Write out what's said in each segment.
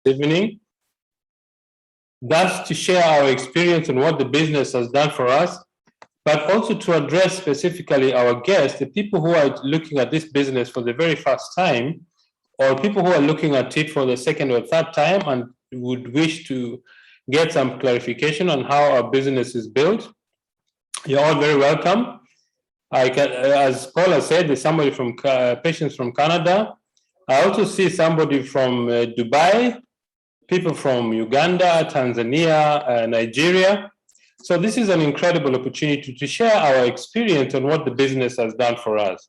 evening. That's to share our experience and what the business has done for us, but also to address specifically our guests, the people who are looking at this business for the very first time, or people who are looking at it for the second or third time and would wish to get some clarification on how our business is built. You're all very welcome. As Paula said, there's somebody from patients from Canada. I also see somebody from Dubai, people from Uganda, Tanzania, Nigeria. So this is an incredible opportunity to share our experience on what the business has done for us.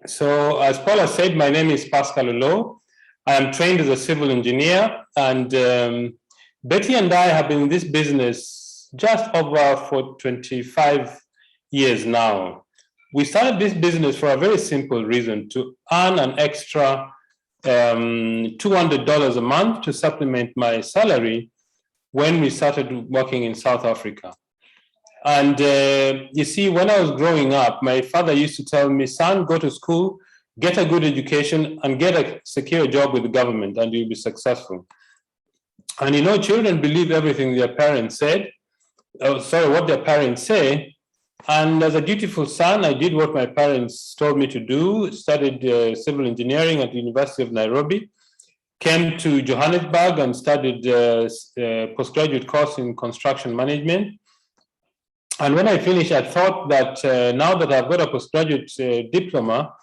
So as Paula said, my name is Pascal Oloo. I am trained as a civil engineer, and Betty and I have been in this business just over for 25 years now. We started this business for a very simple reason, to earn an extra $200 a month to supplement my salary when we started working in South Africa. And you see, when I was growing up, my father used to tell me, son, go to school, get a good education, and get a secure job with the government, and you'll be successful. And you know, children believe everything their parents said, what their parents say. And as a dutiful son, I did what my parents told me to do, studied civil engineering at the University of Nairobi, came to Johannesburg and studied a postgraduate course in construction management. And when I finished, I thought that now that I've got a postgraduate diploma,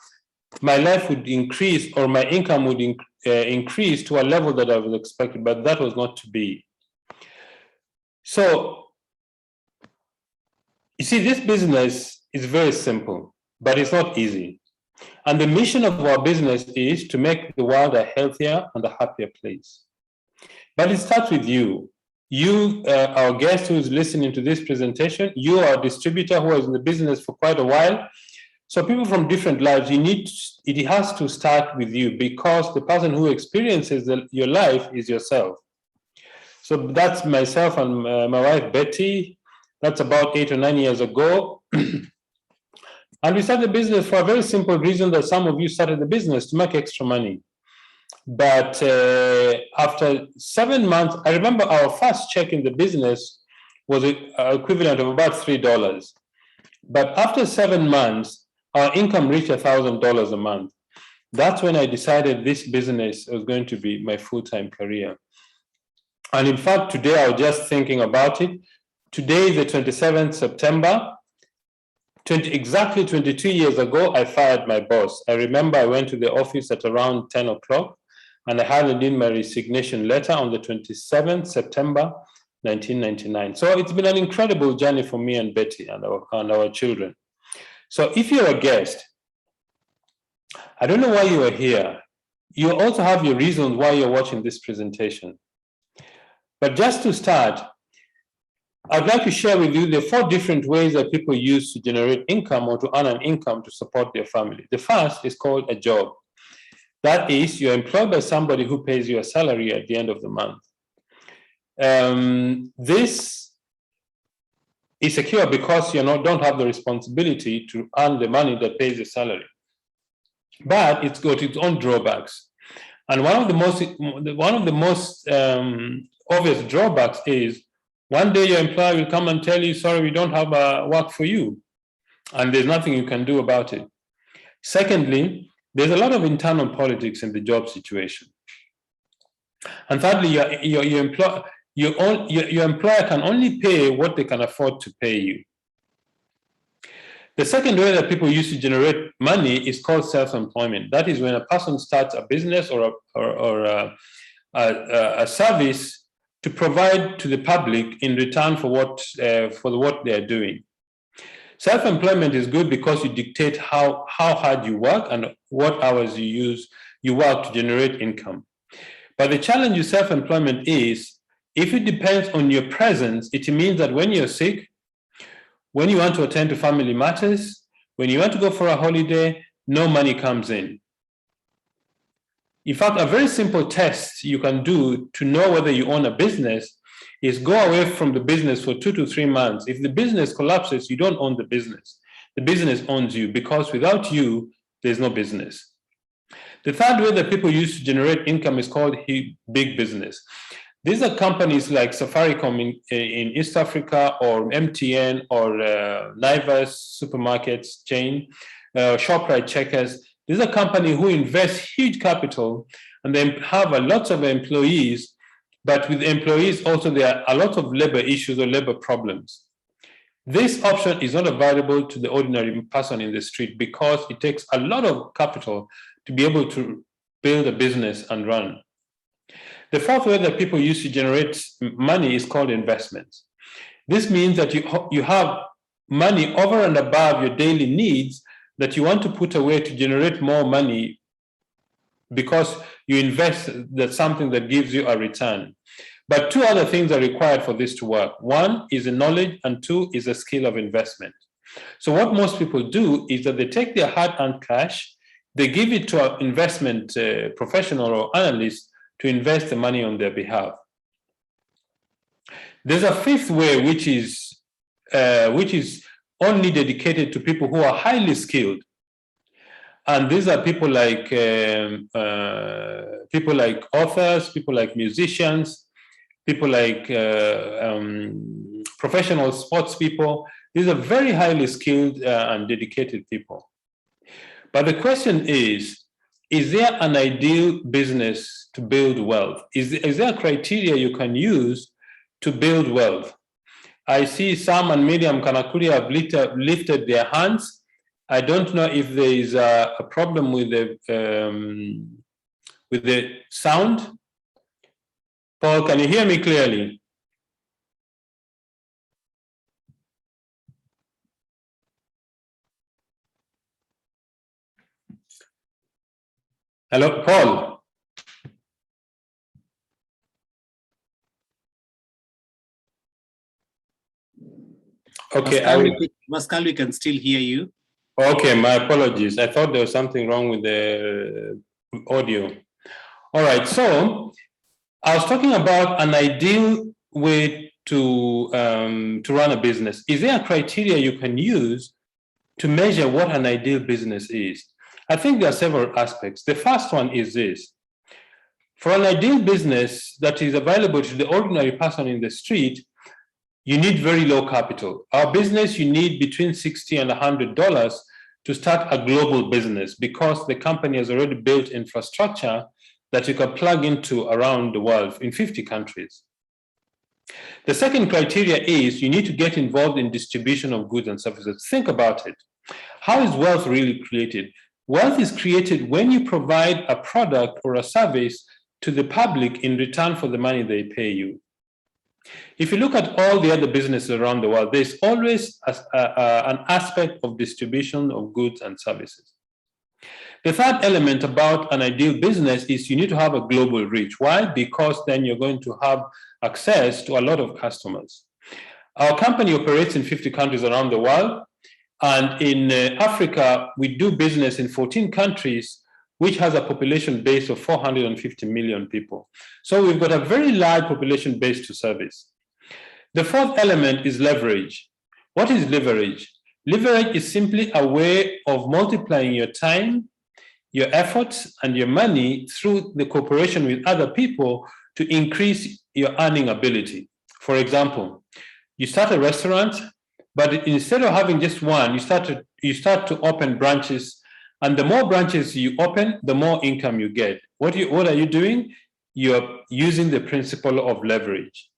my life would increase, or my income would increase to a level that I was expected, but that was not to be. So, you see, this business is very simple, but it's not easy. And the mission of our business is to make the world a healthier and a happier place. But it starts with you. You, our guest who is listening to this presentation, you are a distributor who is in the business for quite a while. So people from different lives, it has to start with you, because the person who experiences your life is yourself. So that's myself and my wife, Betty. That's about 8 or 9 years ago. And we started the business for a very simple reason that some of you started the business to make extra money. But after 7 months, I remember our first check in the business was equivalent of about $3. But after 7 months, our income reached $1,000 a month. That's when I decided this business was going to be my full-time career. And in fact, today I was just thinking about it. Today is the 27th September. Exactly 22 years ago, I fired my boss. I remember I went to the office at around 10 o'clock, and I handed in my resignation letter on the 27th September, 1999. So it's been an incredible journey for me and Betty and our children. So if you're a guest, I don't know why you are here. You also have your reasons why you're watching this presentation. But just to start, I'd like to share with you the 4 different ways that people use to generate income or to earn an income to support their family. The first is called a job. That is, you're employed by somebody who pays you a salary at the end of the month. This is secure because you don't have the responsibility to earn the money that pays the salary. But it's got its own drawbacks. And one of the most obvious drawbacks is, one day your employer will come and tell you, sorry, we don't have work for you, and there's nothing you can do about it. Secondly, there's a lot of internal politics in the job situation. And thirdly, your employer can only pay what they can afford to pay you. The second way that people use to generate money is called self-employment. That is when a person starts a business or a service to provide to the public in return for what they are doing. Self-employment is good because you dictate how hard you work and what hours you work to generate income. But the challenge with self-employment is, if it depends on your presence, it means that when you're sick, when you want to attend to family matters, when you want to go for a holiday, no money comes in. In fact, a very simple test you can do to know whether you own a business is go away from the business for 2 to 3 months. If the business collapses, you don't own the business. The business owns you, because without you, there's no business. The third way that people use to generate income is called big business. These are companies like Safaricom in East Africa, or MTN, or Naivas supermarkets chain, ShopRite, Checkers. These are companies who invest huge capital, and they have a lot of employees, but with employees also there are a lot of labor issues or labor problems. This option is not available to the ordinary person in the street because it takes a lot of capital to be able to build a business and run. The fourth way that people use to generate money is called investments. This means that you have money over and above your daily needs that you want to put away to generate more money because you invest that's something that gives you a return. But two other things are required for this to work. One is a knowledge, and two is a skill of investment. So what most people do is that they take their hard-earned cash, they give it to an investment professional or analyst to invest the money on their behalf. There's a fifth way, which is only dedicated to people who are highly skilled, and these are people like authors, people like musicians, people like professional sports people. These are very highly skilled and dedicated people. But the question is there an ideal business to build wealth? Is there a criteria you can use to build wealth? I see Sam and Miriam Kanakuri have lifted their hands. I don't know if there is a problem with the sound. Paul, can you hear me clearly? Hello, Paul. Okay, Pascal, we can still hear you. Okay, my apologies. I thought there was something wrong with the audio. All right, so I was talking about an ideal way to run a business. Is there a criteria you can use to measure what an ideal business is? I think there are several aspects. The first one is this. For an ideal business that is available to the ordinary person in the street, you need very low capital. Our business, you need between $60 and $100 to start a global business because the company has already built infrastructure that you can plug into around the world in 50 countries. The second criteria is you need to get involved in distribution of goods and services. Think about it. How is wealth really created? Wealth is created when you provide a product or a service to the public in return for the money they pay you. If you look at all the other businesses around the world, there's always an aspect of distribution of goods and services. The third element about an ideal business is you need to have a global reach. Why? Because then you're going to have access to a lot of customers. Our company operates in 50 countries around the world. And in Africa, we do business in 14 countries, which has a population base of 450 million people. So we've got a very large population base to service. The fourth element is leverage. What is leverage? Leverage is simply a way of multiplying your time, your efforts, and your money through the cooperation with other people to increase your earning ability. For example, you start a restaurant, but instead of having just one, you start to open branches, and the more branches you open, the more income you get. What are you doing? You're using the principle of leverage.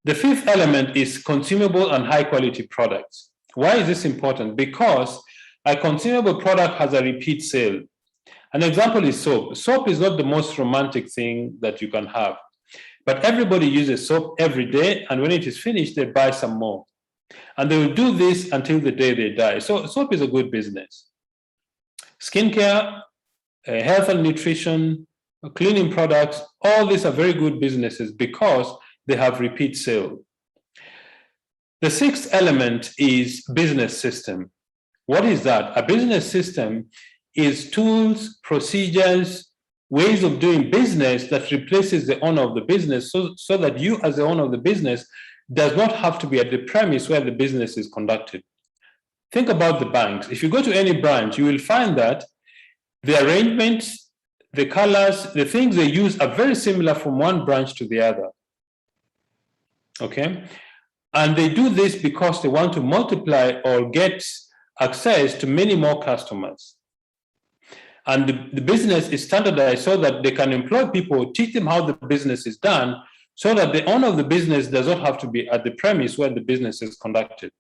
The fifth element is consumable and high quality products. Why is this important? Because a consumable product has a repeat sale. An example is soap. Soap is not the most romantic thing that you can have, but everybody uses soap every day, and when it is finished, they buy some more. And they will do this until the day they die. So soap is a good business. Skincare, health and nutrition, cleaning products, all these are very good businesses because they have repeat sale. The sixth element is business system. What is that? A business system is tools, procedures, ways of doing business that replaces the owner of the business so that you as the owner of the business does not have to be at the premise where the business is conducted. Think about the banks. If you go to any branch, you will find that The arrangements, the colors, the things they use are very similar from one branch to the other. Okay? And they do this because they want to multiply or get access to many more customers. And the business is standardized so that they can employ people, teach them how the business is done, so that the owner of the business does not have to be at the premise where the business is conducted.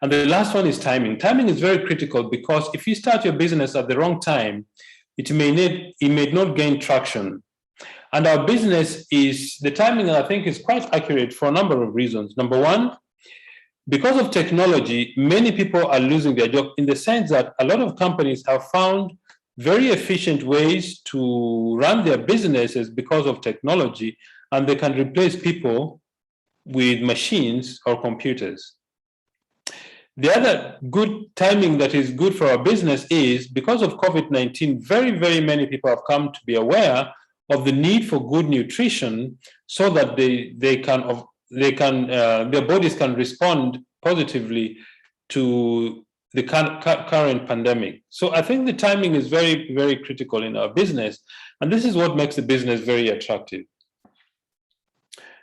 And the last one is timing. Timing is very critical because if you start your business at the wrong time, it may not gain traction. And our business is, the timing I think is quite accurate for a number of reasons. Number one, because of technology, many people are losing their job in the sense that a lot of companies have found very efficient ways to run their businesses because of technology, and they can replace people with machines or computers. The other good timing that is good for our business is because of COVID-19, very, very many people have come to be aware of the need for good nutrition so that their bodies can respond positively to the current pandemic. So I think the timing is very, very critical in our business, and this is what makes the business very attractive.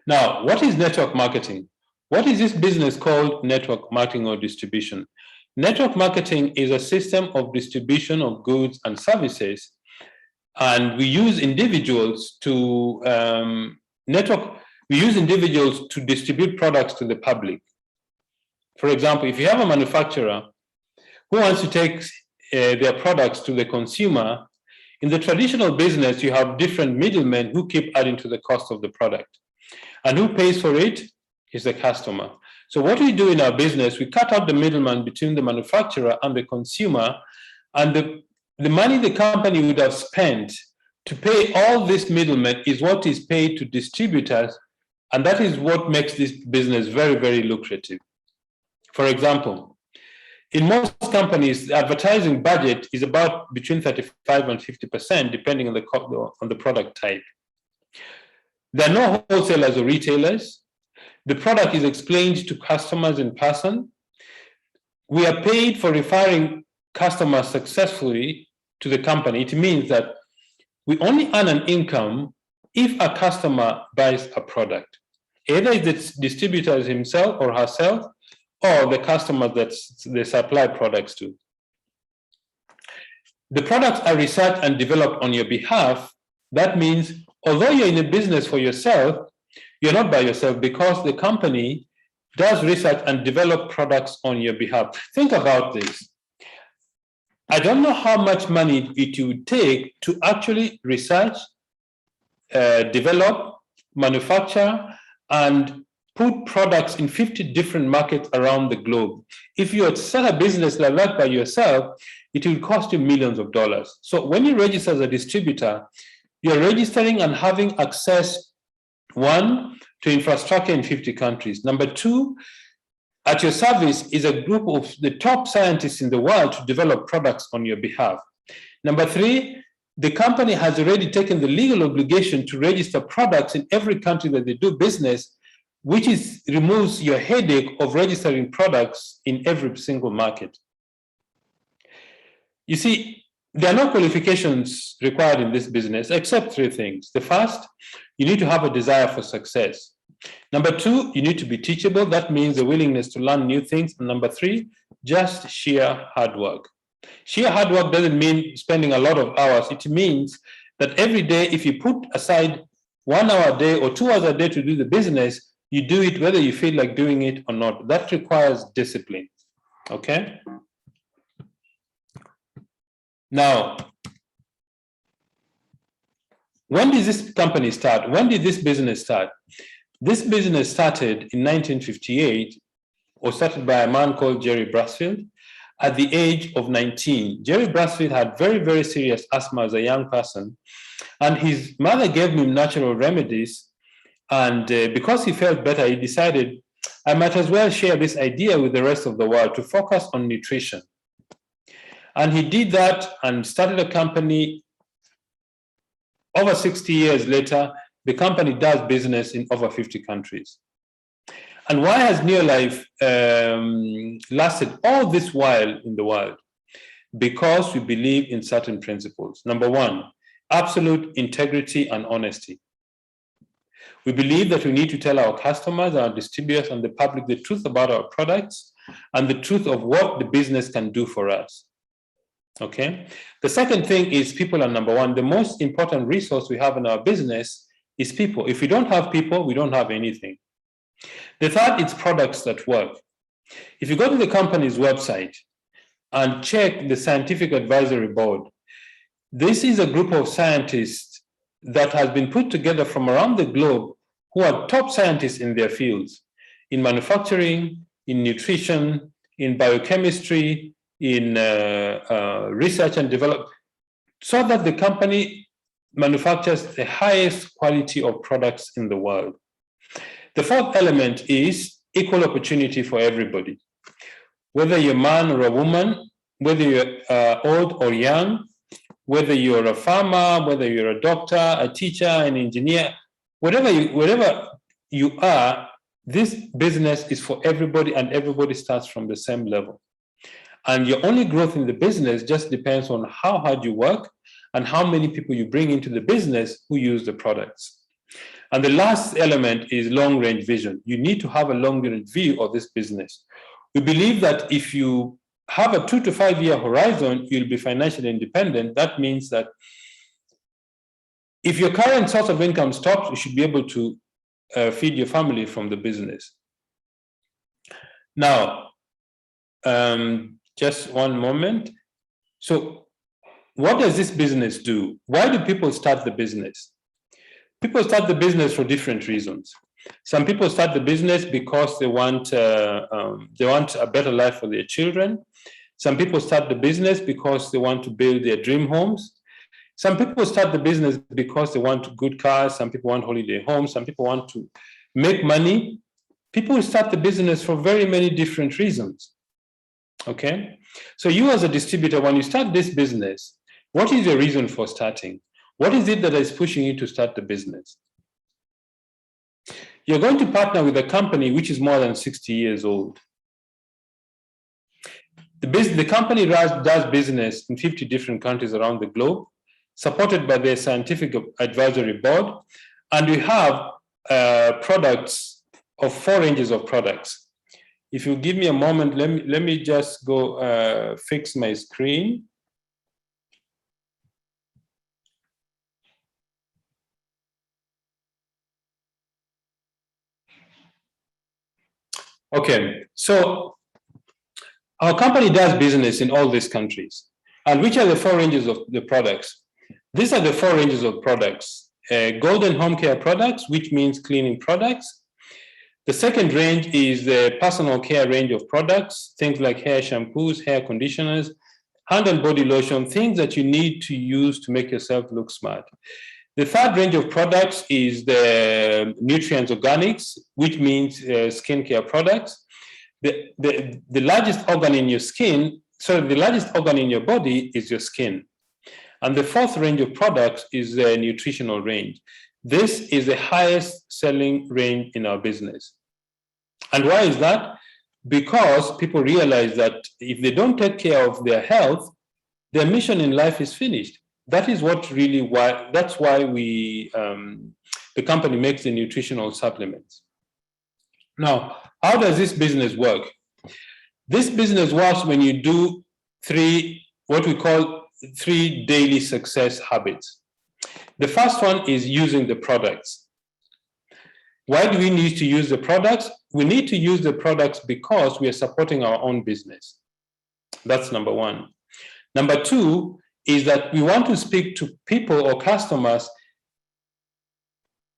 Now, what is network marketing? What is this business called network marketing or distribution? Network marketing is a system of distribution of goods and services, and we use individuals to distribute products to the public. For example, if you have a manufacturer who wants to take their products to the consumer, in the traditional business, you have different middlemen who keep adding to the cost of the product. And who pays for it is the customer. So what we do in our business, we cut out the middleman between the manufacturer and the consumer, and the money the company would have spent to pay all these middlemen is what is paid to distributors, and that is what makes this business very, very lucrative. For example, in most companies, the advertising budget is about between 35 and 50%, depending on the product type. There are no wholesalers or retailers. The product is explained to customers in person. We are paid for referring customers successfully to the company. It means that we only earn an income if a customer buys a product. Either it's the distributor himself or herself, or the customer that they supply products to. The products are researched and developed on your behalf. That means, although you're in a business for yourself, you're not by yourself because the company does research and develop products on your behalf. Think about this. I don't know how much money it would take to actually research, develop, manufacture, and put products in 50 different markets around the globe. If you had set a business like that by yourself, it will cost you millions of dollars. So when you register as a distributor, you're registering and having access, one, to infrastructure in 50 countries. Number two, at your service is a group of the top scientists in the world to develop products on your behalf. Number three, the company has already taken the legal obligation to register products in every country that they do business, which removes your headache of registering products in every single market. You see, there are no qualifications required in this business except three things. The first, you need to have a desire for success. Number two, you need to be teachable. That means a willingness to learn new things. And number three, just sheer hard work. Sheer hard work doesn't mean spending a lot of hours. It means that every day, if you put aside 1 hour a day or 2 hours a day to do the business, you do it whether you feel like doing it or not. That requires discipline, okay? Now, when did this company start? When did this business start? This business started in 1958, or started by a man called Jerry Brasfield at the age of 19. Jerry Brasfield had very, very serious asthma as a young person, and his mother gave him natural remedies. And because he felt better, he decided, I might as well share this idea with the rest of the world to focus on nutrition. And he did that and started a company. Over 60 years later, the company does business in over 50 countries. And why has Neolife lasted all this while in the world? because we believe in certain principles. Number one, absolute integrity and honesty. We believe that we need to tell our customers, our distributors, and the public the truth about our products and the truth of what the business can do for us. Okay? The second thing is people are number one. The most important resource we have in our business is people. If we don't have people, we don't have anything. The third is products that work. If you go to the company's website and check the scientific advisory board, this is a group of scientists that has been put together from around the globe who are top scientists in their fields, in manufacturing, in nutrition, in biochemistry, in research and development, so that the company manufactures the highest quality of products in the world. The fourth element is equal opportunity for everybody. Whether you're a man or a woman, whether you're old or young, whether you're a farmer, whether you're a doctor, a teacher, an engineer, wherever you are, this business is for everybody and everybody starts from the same level. And your only growth in the business just depends on how hard you work and how many people you bring into the business who use the products. And the last element is long-range vision. You need to have a long-range view of this business. We believe that if you have a 2 to 5 year horizon, you'll be financially independent. That means that if your current source of income stops, you should be able to feed your family from the business. Now, just one moment. So what does this business do? Why do people start the business? People start the business for different reasons. Some people start the business because they want a better life for their children. Some people start the business because they want to build their dream homes. Some people start the business because they want good cars. Some people want holiday homes. Some people want to make money. People start the business for very many different reasons. Okay? So you as a distributor, when you start this business, what is your reason for starting? What is it that is pushing you to start the business? You're going to partner with a company which is more than 60 years old. The company does business in 50 different countries around the globe, supported by their scientific advisory board, and we have products of 4 ranges of products. If you give me a moment, let me just go fix my screen. Okay, so our company does business in all these countries. And which are the 4 ranges of the products? These are the 4 ranges of products. Golden home care products, which means cleaning products. The second range is the personal care range of products, things like hair shampoos, hair conditioners, hand and body lotion, things that you need to use to make yourself look smart. The third range of products is the nutrients organics, which means skincare products. The largest organ in your skin, the largest organ in your body is your skin. And the fourth range of products is the nutritional range. This is the highest selling range in our business. And why is that? Because people realize that if they don't take care of their health, their mission in life is finished. That is that's why the company makes the nutritional supplements. Now, how does this business work? This business works when you do what we call 3 daily success habits. The first one is using the products. Why do we need to use the products? We need to use the products because we are supporting our own business. That's number one. Number two is that we want to speak to people or customers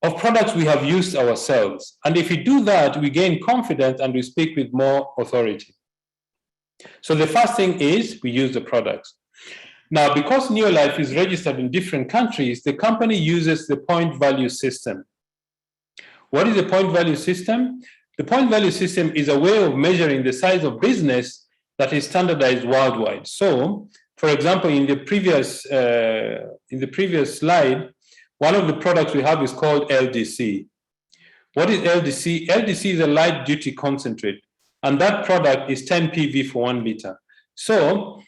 of products we have used ourselves. And if we do that, we gain confidence and we speak with more authority. So the first thing is we use the products. Now, because Neolife is registered in different countries, the company uses the point value system. What is the point value system? The point value system is a way of measuring the size of business that is standardized worldwide. So, for example, in the previous slide, one of the products we have is called LDC. What is LDC? LDC is a light duty concentrate, and that product is 10 PV for 1 liter. So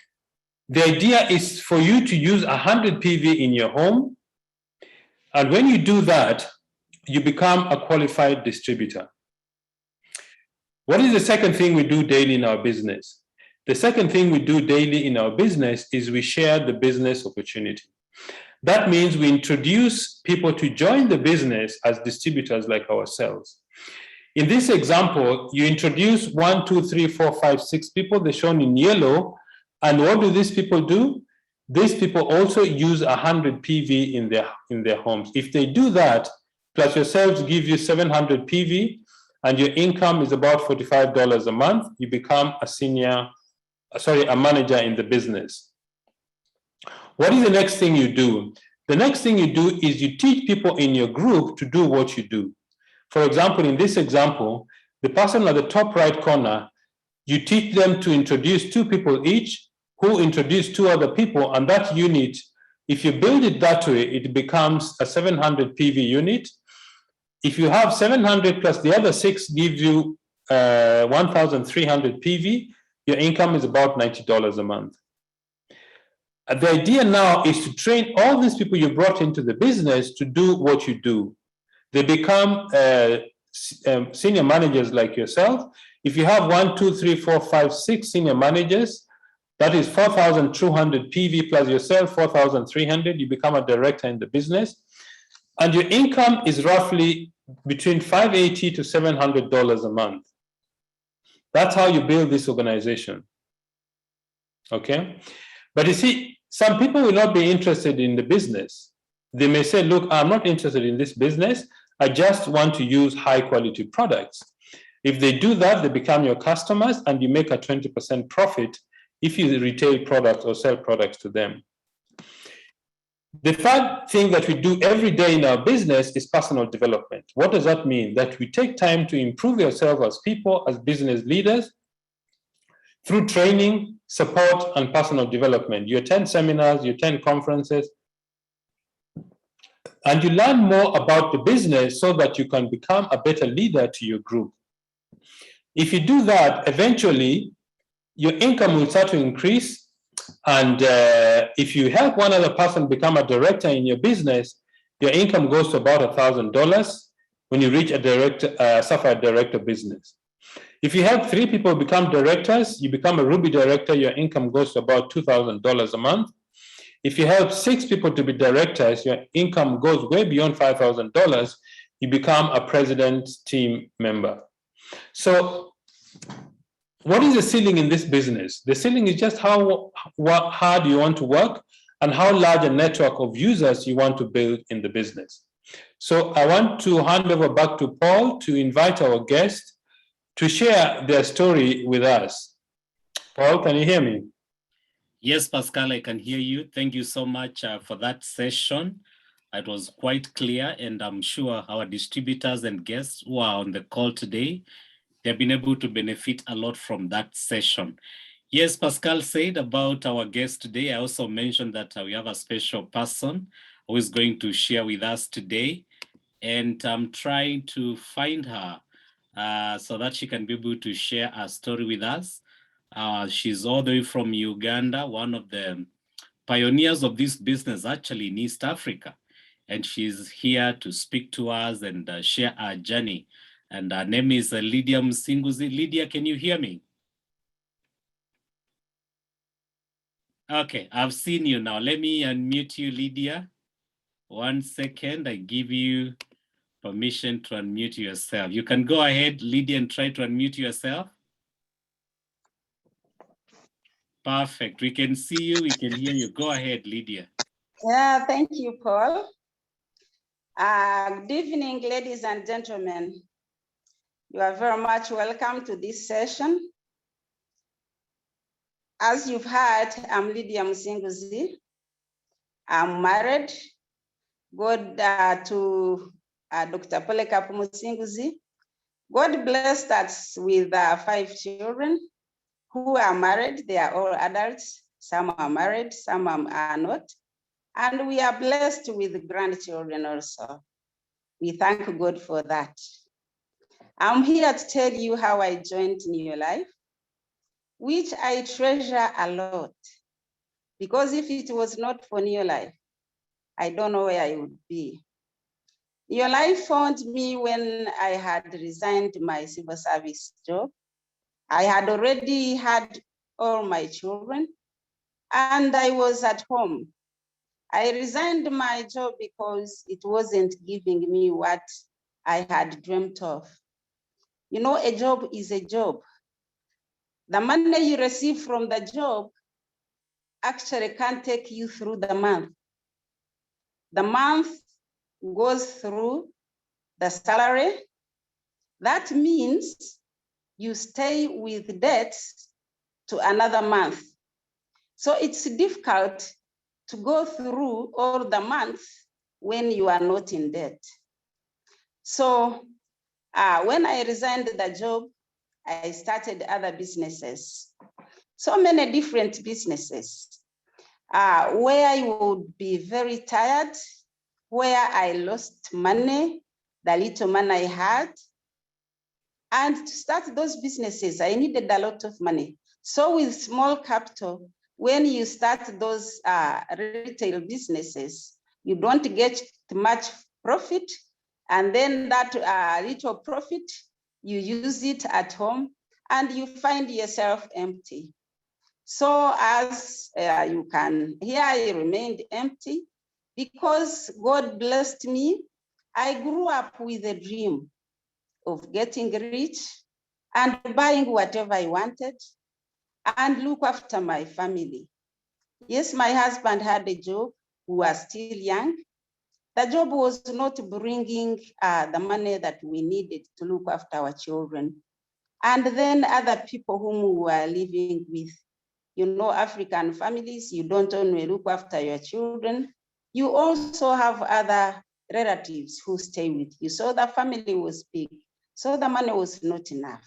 The idea is for you to use 100 PV in your home. And when you do that, you become a qualified distributor. What is the second thing we do daily in our business? The second thing we do daily in our business is we share the business opportunity. That means we introduce people to join the business as distributors like ourselves. In this example, you introduce 1, 2, 3, 4, 5, 6 people, they're shown in yellow. And what do these people do? These people also use 100 PV in their homes. If they do that, plus yourselves give you 700 PV, and your income is about $45 a month, you become a manager in the business. What is the next thing you do? The next thing you do is you teach people in your group to do what you do. For example, in this example, the person at the top right corner, you teach them to introduce 2 people each, who introduce 2 other people, and that unit, if you build it that way, it becomes a 700 PV unit. If you have 700 plus the other 6 give you 1,300 PV, your income is about $90 a month. The idea now is to train all these people you brought into the business to do what you do. They become senior managers like yourself. If you have 1, 2, 3, 4, 5, 6 senior managers, that is 4,200 PV plus yourself, 4,300, you become a director in the business. And your income is roughly between $580 to $700 a month. That's how you build this organization. Okay? But you see, some people will not be interested in the business. They may say, look, I'm not interested in this business. I just want to use high quality products. If they do that, they become your customers and you make a 20% profit if you retail products or sell products to them. The third thing that we do every day in our business is personal development. What does that mean? That we take time to improve yourself as people, as business leaders, through training, support, and personal development. You attend seminars, you attend conferences, and you learn more about the business so that you can become a better leader to your group. If you do that, eventually, your income will start to increase. And if you help one other person become a director in your business, your income goes to about $1,000 when you reach a Sapphire director business. If you help 3 people become directors, you become a Ruby director, your income goes to about $2,000 a month. If you help 6 people to be directors, your income goes way beyond $5,000. You become a president team member. So what is the ceiling in this business? The ceiling is just how hard you want to work and how large a network of users you want to build in the business. So I want to hand over back to Paul to invite our guest to share their story with us. Paul, can you hear me? Yes, Pascal, I can hear you. Thank you so much for that session. It was quite clear, and I'm sure our distributors and guests who are on the call today, they've been able to benefit a lot from that session. Yes, Pascal said about our guest today. I also mentioned that we have a special person who is going to share with us today, and I'm trying to find her so that she can be able to share her story with us. She's all the way from Uganda, one of the pioneers of this business actually in East Africa. And she's here to speak to us and share our journey. And her name is Lydiah Musinguzi. Lydiah, can you hear me? Okay, I've seen you now. Let me unmute you, Lydiah. 1 second, I give you permission to unmute yourself. You can go ahead, Lydiah, and try to unmute yourself. Perfect. We can see you. We can hear you. Go ahead, Lydiah. Yeah, thank you, Paul. Good evening, ladies and gentlemen. You are very much welcome to this session. As you've heard, I'm Lydiah Musinguzi. I'm married. God to Dr. Polekapu Musinguzi. God blessed us with 5 children who are married. They are all adults. Some are married, some are not. And we are blessed with grandchildren also. We thank God for that. I'm here to tell you how I joined Neolife, which I treasure a lot. because if it was not for Neolife, I don't know where I would be. Neolife found me when I had resigned my civil service job. I had already had all my children, and I was at home. I resigned my job because it wasn't giving me what I had dreamt of. You know, a job is a job. The money you receive from the job actually can't take you through the month. The month goes through the salary. That means you stay with debts to another month. So it's difficult to go through all the months when you are not in debt. So when I resigned the job, I started other businesses. So many different businesses where I would be very tired, where I lost money, the little money I had. And to start those businesses, I needed a lot of money. So with small capital, when you start those retail businesses, you don't get much profit. And then that little profit, you use it at home and you find yourself empty. So as you can hear, I remained empty because God blessed me. I grew up with a dream of getting rich and buying whatever I wanted and look after my family. Yes, my husband had a job. We were still young. The job was not bringing the money that we needed to look after our children. And then other people whom we were living with, you know, African families, you don't only look after your children, you also have other relatives who stay with you. So the family was big. So the money was not enough.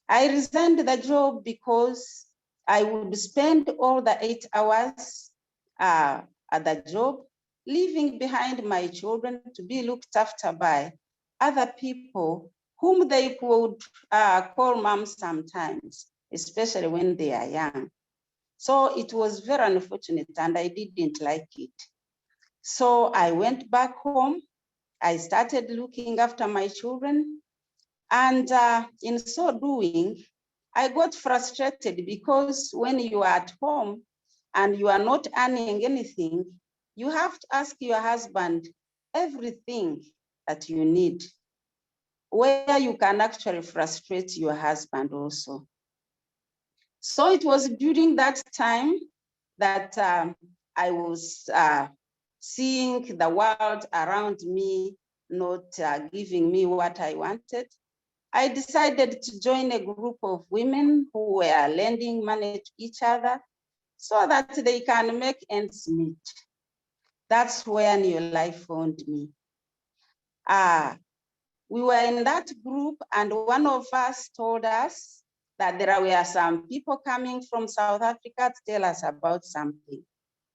I resigned the job because I would spend all the 8 hours at the job, leaving behind my children to be looked after by other people whom they could call mom sometimes, especially when they are young. So it was very unfortunate and I didn't like it. So I went back home. I started looking after my children. And in so doing, I got frustrated because when you are at home and you are not earning anything, you have to ask your husband everything that you need, where you can actually frustrate your husband also. So it was during that time that I was seeing the world around me not giving me what I wanted. I decided to join a group of women who were lending money to each other so that they can make ends meet. That's where Neolife found me. We were in that group and one of us told us that there were some people coming from South Africa to tell us about something.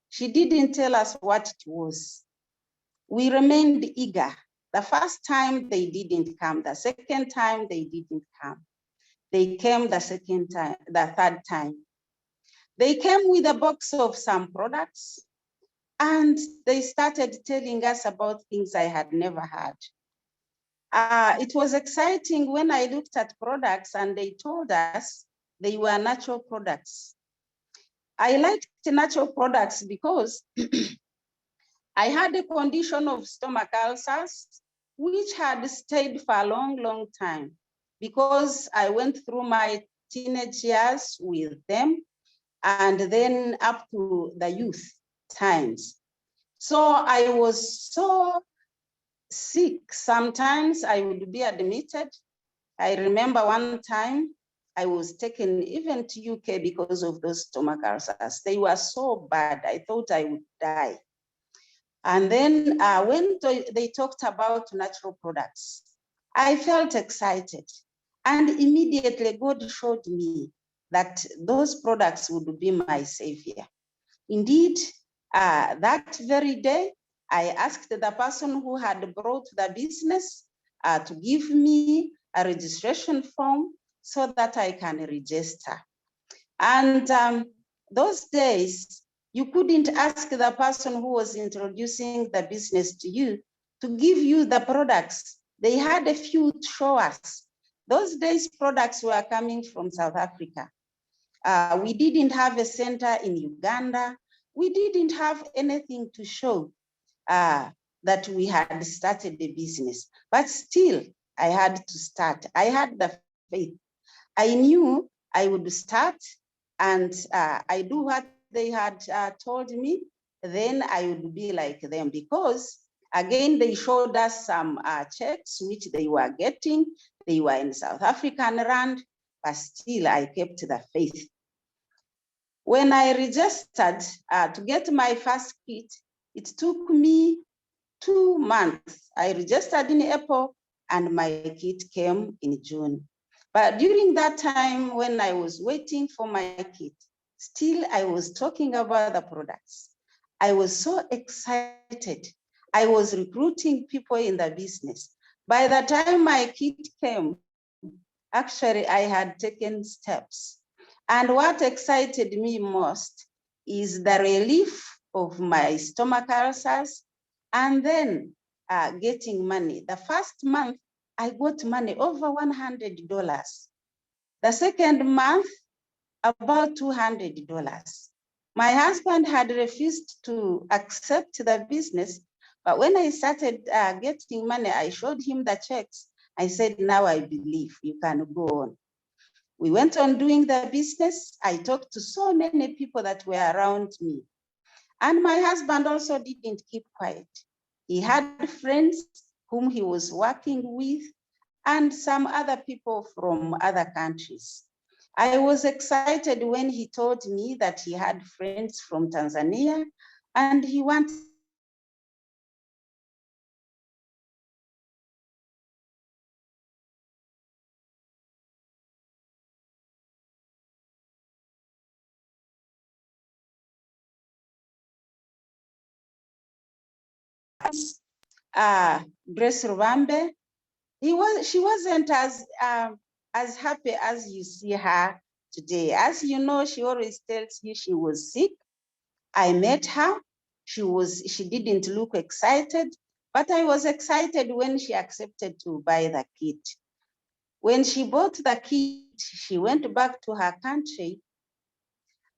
She didn't tell us what it was. We remained eager. The first time they didn't come. The second time they didn't come. They came the second time, the third time. They came with a box of some products and they started telling us about things I had never heard. It was exciting when I looked at products and they told us they were natural products. I liked natural products because I had a condition of stomach ulcers, which had stayed for a long, long time because I went through my teenage years with them and then up to the youth times. So I was so sick. Sometimes I would be admitted. I remember one time I was taken even to UK because of those stomach ulcers. They were so bad. I thought I would die. And then when they talked about natural products, I felt excited. And immediately God showed me that those products would be my savior. Indeed, that very day, I asked the person who had brought the business to give me a registration form so that I can register. And those days, You couldn't ask the person who was introducing the business to you to give you the products. They had a few to show us. Those days, products were coming from South Africa. We didn't have a center in Uganda. We didn't have anything to show that we had started a business, but still I had to start. I had the faith. I knew I would start and I do what they had told me, then I would be like them, because again, they showed us some checks which they were getting. They were in South African rand, but still I kept the faith. When I registered to get my first kit, it took me 2 months. I registered in April and my kit came in June. But during that time when I was waiting for my kit, still I was talking about the products. I was so excited. I was recruiting people in the business. By the time my kit came, actually I had taken steps. And what excited me most is the relief of my stomach ulcers and then getting money. The first month, I got money over $100. The second month, about $200. My husband had refused to accept the business, but when I started getting money, I showed him the checks. I said, now I believe you can go on. We went on doing the business. I talked to so many people that were around me. And my husband also didn't keep quiet. He had friends whom he was working with and some other people from other countries. I was excited when he told me that he had friends from Tanzania and he wanted Grace Rubambe. She wasn't as happy as you see her today. As you know, she always tells you she was sick. I met her. She didn't look excited, but I was excited when she accepted to buy the kit. When she bought the kit, she went back to her country.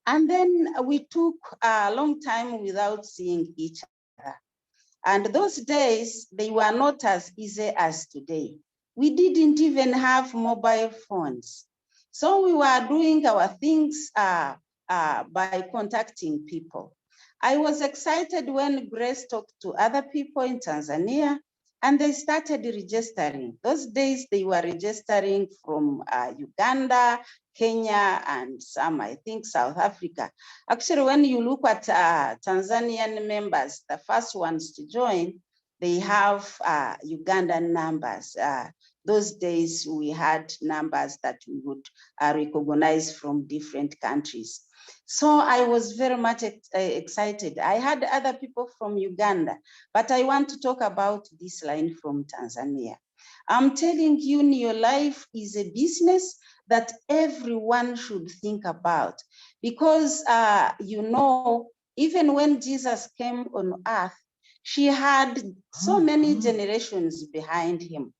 And then we took a long time without seeing each other. And those days, they were not as easy as today. We didn't even have mobile phones. So we were doing our things by contacting people. I was excited when Grace talked to other people in Tanzania and they started registering. Those days they were registering from Uganda, Kenya, and some, I think, South Africa. Actually, when you look at Tanzanian members, the first ones to join, they have Ugandan numbers. Those days we had numbers that we would recognize from different countries. So I was very much excited. I had other people from Uganda, but I want to talk about this line from Tanzania. I'm telling you, Neolife is a business that everyone should think about because, you know, even when Jesus came on earth, she had so many generations behind him.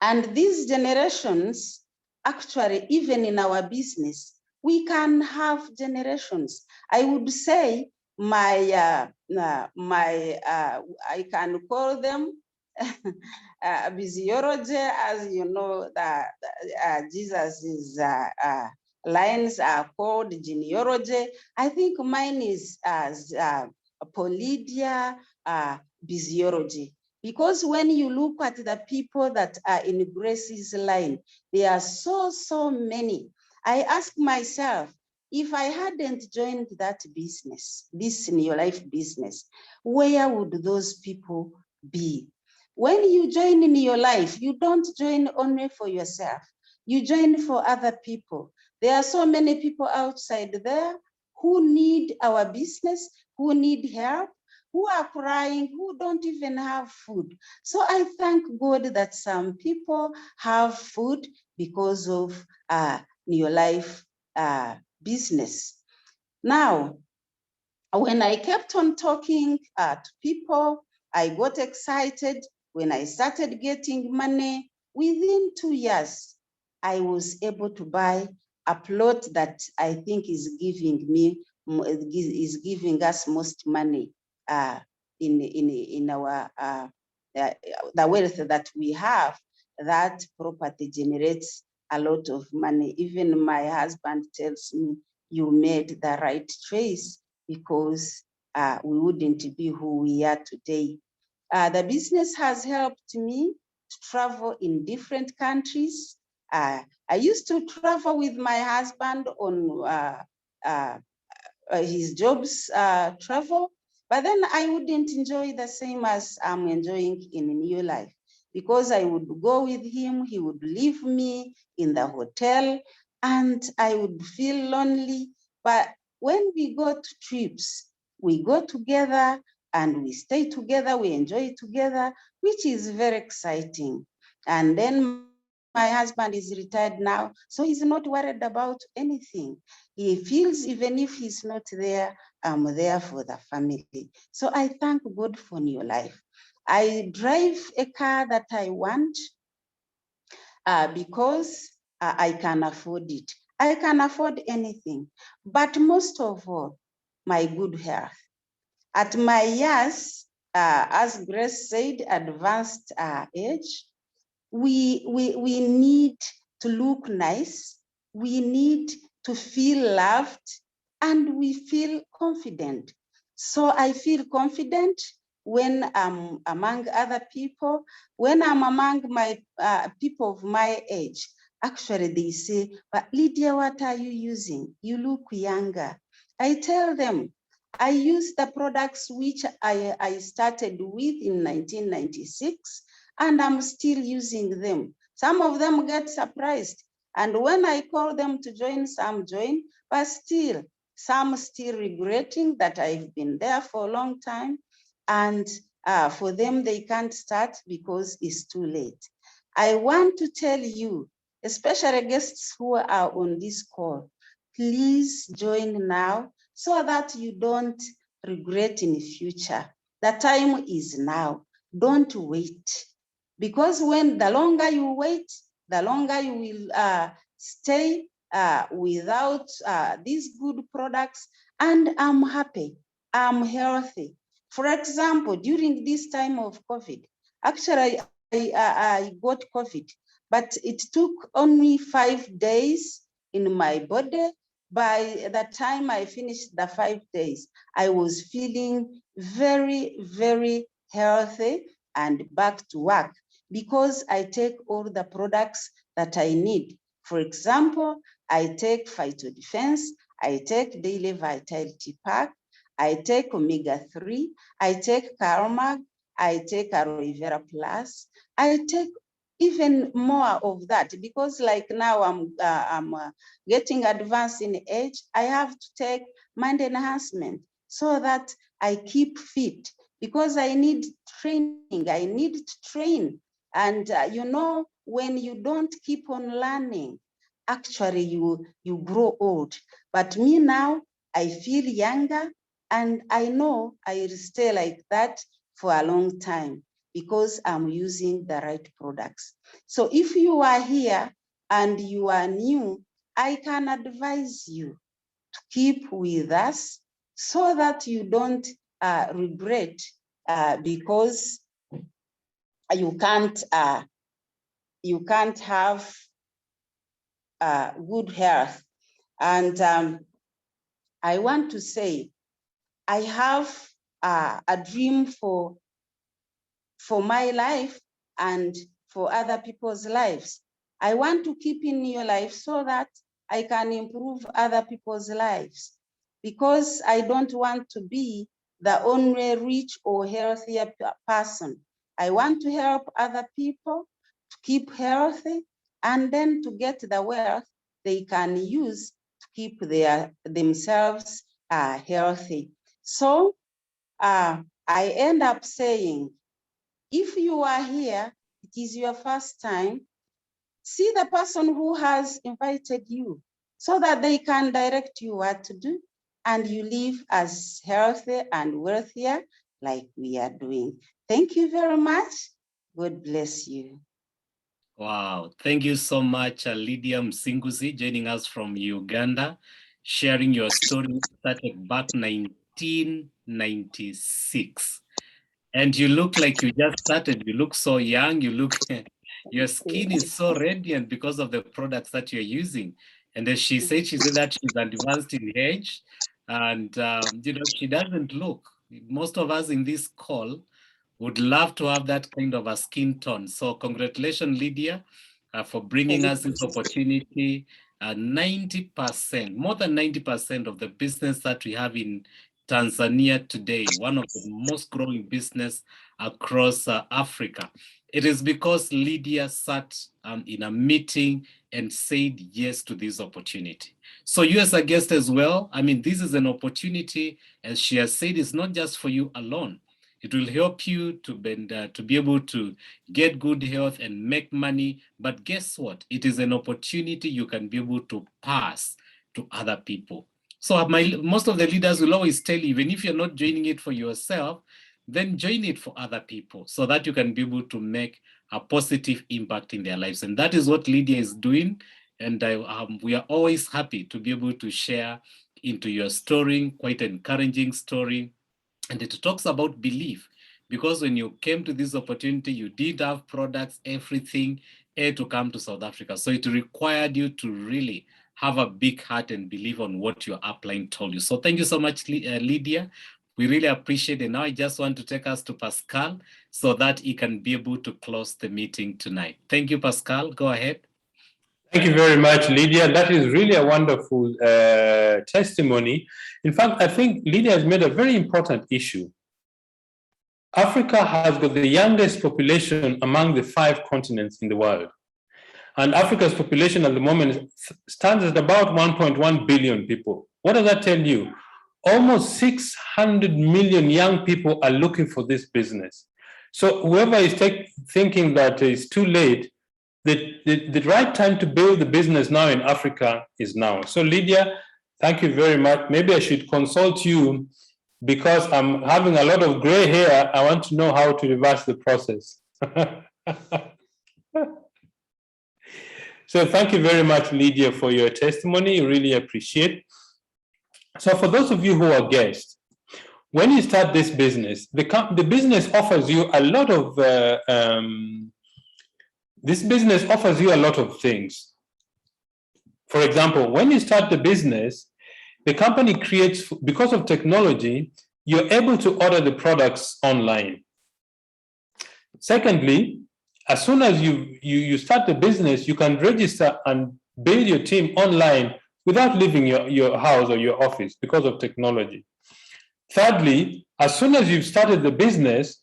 And these generations, actually, even in our business, we can have generations. I would say I can call them physiology, as you know, Jesus's lines are called genealogy. I think mine is as Lydiah, physiology. Because when you look at the people that are in Grace's line, there are so many. I ask myself, if I hadn't joined that business, this Neolife business, where would those people be? When you join in Neolife, you don't join only for yourself. You join for other people. There are so many people outside there who need our business, who need help, who are crying, who don't even have food. So I thank God that some people have food because of Neolife business. Now, when I kept on talking to people, I got excited. When I started getting money, within 2 years, I was able to buy a plot that I think is giving us most money in our the wealth that we have. That property generates a lot of money. Even my husband tells me, you made the right choice, because we wouldn't be who we are today. The business has helped me to travel in different countries. I used to travel with my husband on his job's travel, but then I wouldn't enjoy the same as I'm enjoying in Neolife, because I would go with him, he would leave me in the hotel, and I would feel lonely. But when we go to trips, we go together and we stay together, we enjoy together, which is very exciting. And then my husband is retired now, so he's not worried about anything. He feels even if he's not there, I'm there for the family. So I thank God for Neolife. I drive a car that I want because I can afford it. I can afford anything, but most of all, my good health. At my years, as Grace said, advanced age, we need to look nice, we need to feel loved, and we feel confident. So I feel confident when I'm among other people. When I'm among my people of my age, actually they say, but Lydia, what are you using? You look younger. I tell them, I use the products which I started with in 1996, and I'm still using them. Some of them get surprised. And when I call them to join, some join, but still, some still regretting that I've been there for a long time. And for them, they can't start because it's too late. I want to tell you, especially guests who are on this call, please join now so that you don't regret in the future. The time is now. Don't wait. Because when the longer you wait, the longer you will stay without these good products. And I'm happy, I'm healthy. For example, during this time of COVID, actually I got COVID, but it took only 5 days in my body. By the time I finished the 5 days, I was feeling very, very healthy and back to work, because I take all the products that I need. For example, I take Phyto Defense, I take Daily Vitality Pack, I take Omega-3, I take Carmag, I take Aloe Vera Plus, I take even more of that, because like now I'm getting advanced in age, I have to take mind enhancement so that I keep fit, because I need training, I need to train. And you know, when you don't keep on learning, actually you grow old. But me now, I feel younger, and I know I will stay like that for a long time, because I'm using the right products. So if you are here and you are new, I can advise you to keep with us so that you don't regret because you can't have good health. And I want to say, I have a dream for my life and for other people's lives. I want to keep in your life so that I can improve other people's lives, because I don't want to be the only rich or healthier person. I want to help other people to keep healthy, and then to get the wealth they can use to keep themselves healthy. So I end up saying, if you are here, it is your first time, see the person who has invited you so that they can direct you what to do. and you live as healthy and wealthier like we are doing. Thank you very much. God bless you. Wow, thank you so much, Lydiah Musinguzi, joining us from Uganda, sharing your story started back 1996. And you look like you just started. You look so young. You look, your skin is so radiant because of the products that you're using. And as she said that she's advanced in age, and she doesn't look. Most of us in this call would love to have that kind of a skin tone. So congratulations, Lydiah, for bringing us this opportunity. 90%, more than 90% of the business that we have in Tanzania today, one of the most growing business across Africa. It is because Lydiah sat in a meeting and said yes to this opportunity. So you as a guest as well, I mean, this is an opportunity, as she has said, it's not just for you alone. It will help you to be able to get good health and make money. But guess what? It is an opportunity you can be able to pass to other people. So most of the leaders will always tell you, even if you're not joining it for yourself, then join it for other people so that you can be able to make a positive impact in their lives. And that is what Lydiah is doing. And we are always happy to be able to share into your story, quite an encouraging story. And it talks about belief, because when you came to this opportunity, you did have products, everything, to come to South Africa. So it required you to really have a big heart and believe on what your upline told you. So thank you so much, Lydiah. We really appreciate it. Now I just want to take us to Pascal so that he can be able to close the meeting tonight. Thank you, Pascal. Go ahead. Thank you very much, Lydiah. That is really a wonderful testimony. In fact, I think Lydiah has made a very important issue. Africa has got the youngest population among the 5 continents in the world. And Africa's population at the moment stands at about 1.1 billion people. What does that tell you? Almost 600 million young people are looking for this business. So whoever is thinking that it's too late, the right time to build the business now in Africa is now. So Lydiah, thank you very much. Maybe I should consult you because I'm having a lot of gray hair. I want to know how to reverse the process. So thank you very much, Lydiah, for your testimony. Really appreciate. So for those of you who are guests, when you start this business, the business offers you a lot of things. For example, when you start the business, the company creates, because of technology, you're able to order the products online. Secondly, as soon as you start the business, you can register and build your team online without leaving your house or your office because of technology. Thirdly, as soon as you've started the business,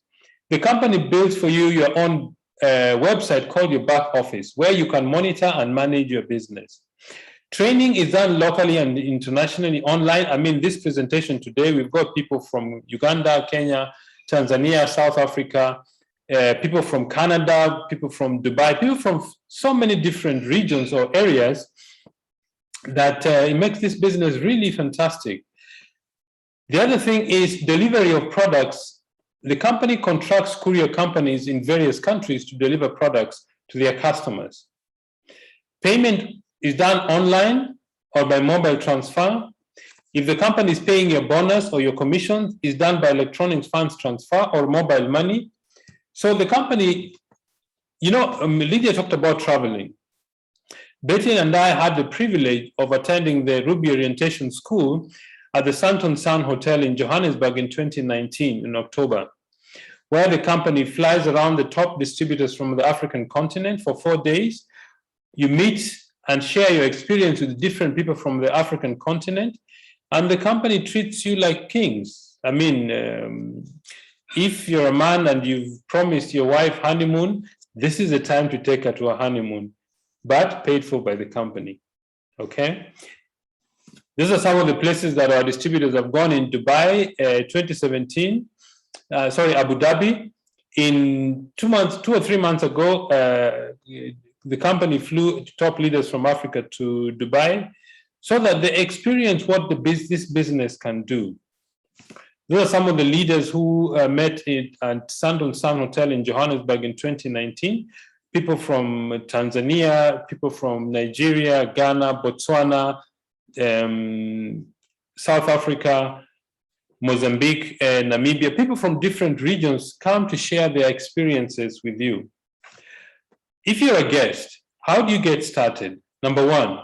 the company builds for you your own website called your back office, where you can monitor and manage your business. Training is done locally and internationally online. I mean, this presentation today, we've got people from Uganda, Kenya, Tanzania, South Africa, people from Canada, people from Dubai, people from so many different regions or areas that it makes this business really fantastic. The other thing is delivery of products. The company contracts courier companies in various countries to deliver products to their customers. Payment is done online or by mobile transfer. If the company is paying your bonus or your commission, is done by electronic funds transfer or mobile money. So the company, Lydiah talked about traveling. Betty and I had the privilege of attending the Ruby Orientation School at the Santon Sun Hotel in Johannesburg in 2019 in October, where the company flies around the top distributors from the African continent for 4 days. You meet and share your experience with different people from the African continent, and the company treats you like kings. I mean, if you're a man and you've promised your wife honeymoon, this is the time to take her to a honeymoon, but paid for by the company, okay? These are some of the places that our distributors have gone in Dubai, 2017, Abu Dhabi. In 2 or 3 months ago, the company flew top leaders from Africa to Dubai so that they experience what this business can do. Those are some of the leaders who met at Sandon Sun Hotel in Johannesburg in 2019. People from Tanzania, people from Nigeria, Ghana, Botswana, South Africa, Mozambique, Namibia. People from different regions come to share their experiences with you. If you're a guest, how do you get started? Number one,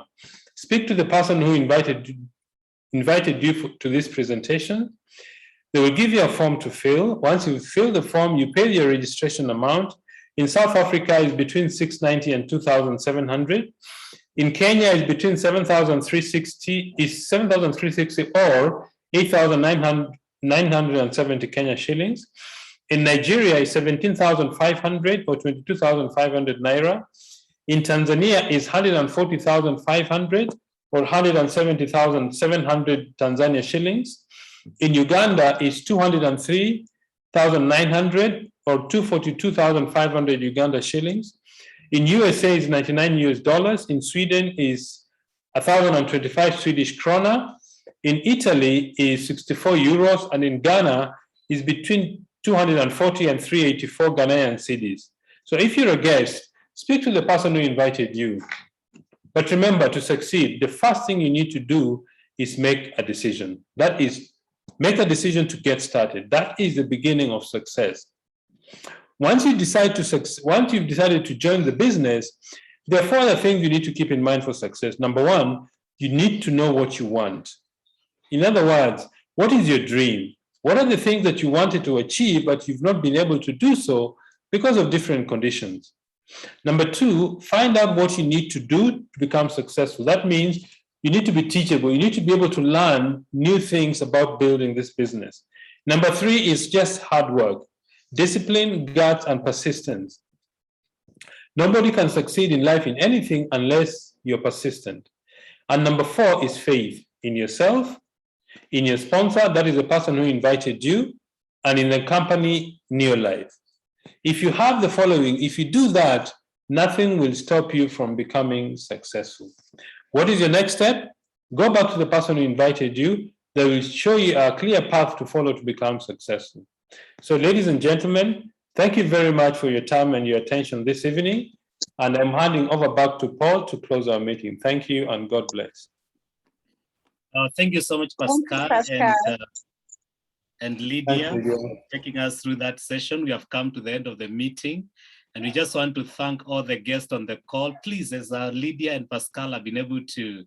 speak to the person who invited you to this presentation. They will give you a form to fill. Once you fill the form, you pay your registration amount. In South Africa, it's between 690 and 2,700. In Kenya, it's between 7,360 or 8,970 Kenya shillings. In Nigeria, it's 17,500 or 22,500 naira. In Tanzania, it's 140,500 or 170,700 Tanzania shillings. In Uganda, it's 203,900 or 242,500 Uganda shillings. In USA, it's 99 US dollars. In Sweden, is 1,025 Swedish krona. In Italy, is 64 euros. And in Ghana, is between 240 and 384 Ghanaian cedis. So if you're a guest, speak to the person who invited you. But remember, to succeed, the first thing you need to do is make a decision. That is, make a decision to get started. That is the beginning of success. Once you've decided to join the business, there are 4 other things you need to keep in mind for success. Number one, you need to know what you want. In other words, what is your dream? What are the things that you wanted to achieve, but you've not been able to do so because of different conditions? Number 2, find out what you need to do to become successful. That means you need to be teachable. You need to be able to learn new things about building this business. Number 3 is just hard work, discipline, guts, and persistence. Nobody can succeed in life in anything unless you're persistent. And number 4 is faith in yourself, in your sponsor, that is the person who invited you, and in the company Neolife. If you have the following, if you do that, nothing will stop you from becoming successful. What is your next step? Go back to the person who invited you. They will show you a clear path to follow to become successful. So ladies and gentlemen, thank you very much for your time and your attention this evening. And I'm handing over back to Paul to close our meeting. Thank you and God bless. Thank you so much, Pascal, and Lydia, for taking us through that session. We have come to the end of the meeting, and we just want to thank all the guests on the call. Please, as Lydia and Pascal have been able to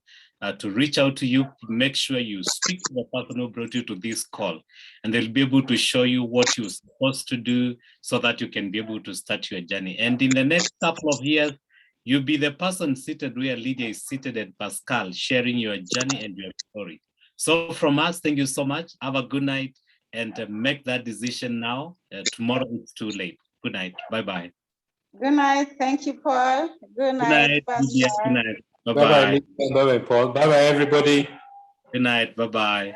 reach out to you, make sure you speak to the person who brought you to this call, and they'll be able to show you what you're supposed to do so that you can be able to start your journey. And in the next couple of years, you'll be the person seated where Lydia is seated and Pascal, sharing your journey and your story. So from us, thank you so much. Have a good night and make that decision now. Tomorrow it's too late. Good night. Bye-bye. Good night. Thank you, Paul. Good night, Pascal. Yes, good night. Bye-bye. Bye-bye, Paul. Bye-bye, everybody. Good night. Bye-bye.